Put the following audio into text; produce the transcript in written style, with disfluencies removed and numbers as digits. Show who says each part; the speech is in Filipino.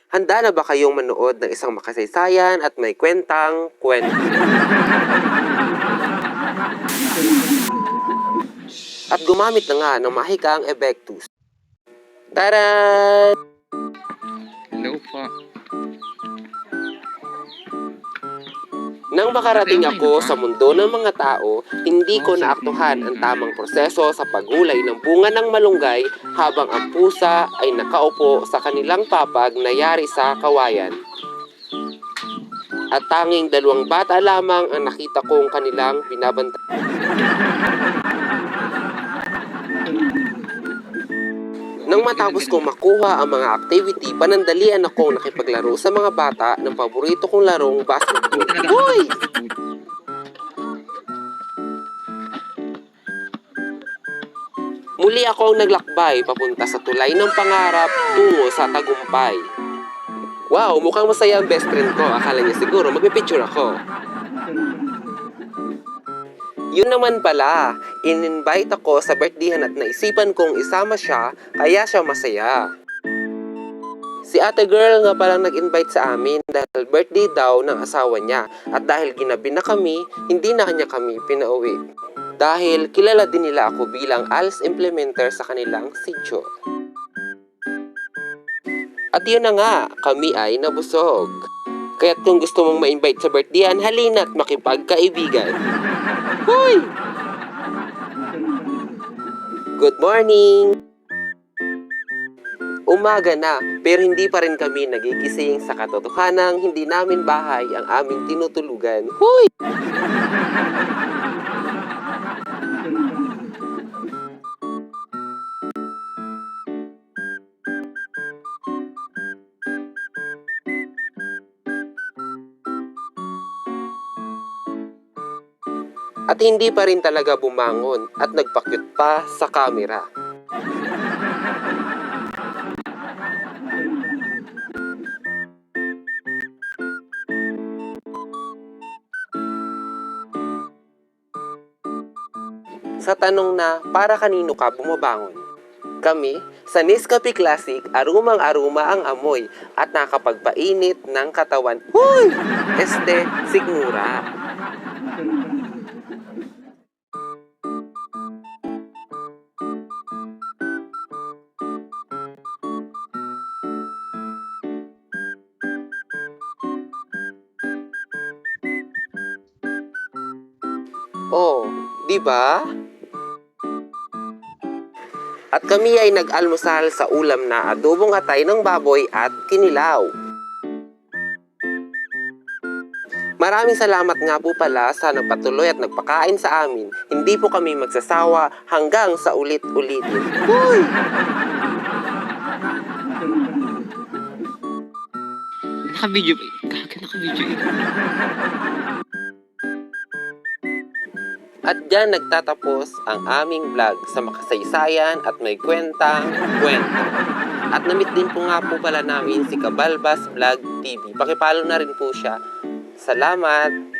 Speaker 1: Handa na ba kayong manood ng isang makasaysayan at may kwentang kwento? At gumamit na nga ng mahikang ebektus. Taran!
Speaker 2: Hello po.
Speaker 1: Nang makarating ako sa mundo ng mga tao, hindi ko naaktuhan ang tamang proseso sa paghulay ng bunga ng malunggay habang ang pusa ay nakaupo sa kanilang papag na yari sa kawayan. At tanging 2 bata lamang ang nakita kong kanilang binabantay. Nang matapos kong makuha ang mga activity, panandalian akong nakipaglaro sa mga bata ng paborito kong larong basketball. Hoy! Muli akong naglakbay papunta sa tulay ng pangarap tungo sa tagumpay. Wow, mukhang masaya ang best friend ko. Akala niya siguro magpipicture ako. Yun naman pala, in-invite ako sa birthdayhan at naisipan kong isama siya, kaya siya masaya. Si ate girl nga palang nag-invite sa amin dahil birthday daw ng asawa niya at dahil ginabi na kami, hindi na kanya kami pinauwi. Dahil kilala din nila ako bilang ALS implementer sa kanilang sitio. At yun na nga, kami ay nabusog. Kaya't kung gusto mong ma-invite sa birthdayhan, halina't makipagkaibigan. Hoy! Good morning! Umaga na, pero hindi pa rin kami nagigising sa katotohanang hindi namin bahay ang aming tinutulugan. Hoy! At hindi pa rin talaga bumangon at nagpakyut pa sa kamera. Sa tanong na para kanino ka bumabangon? Kami, sa Nescafe Classic, arumang-aruma ang amoy at nakapagpainit ng katawan. Hoy! Sigmura. Oh, di ba? At kami ay nag-almusal sa ulam na adobong atay ng baboy at kinilaw. Maraming salamat nga po pala sa nagpatuloy at nagpakain sa amin. Hindi po kami magsasawa hanggang sa ulit-ulitin. Hoy!
Speaker 2: Naka-video ba? Naka-video ito.
Speaker 1: At dyan nagtatapos ang aming vlog sa makasaysayan at may kwentang kwento. At namit din po nga po pala namin si Kabalbas Vlog TV. Pakipalo na rin po siya. Salamat!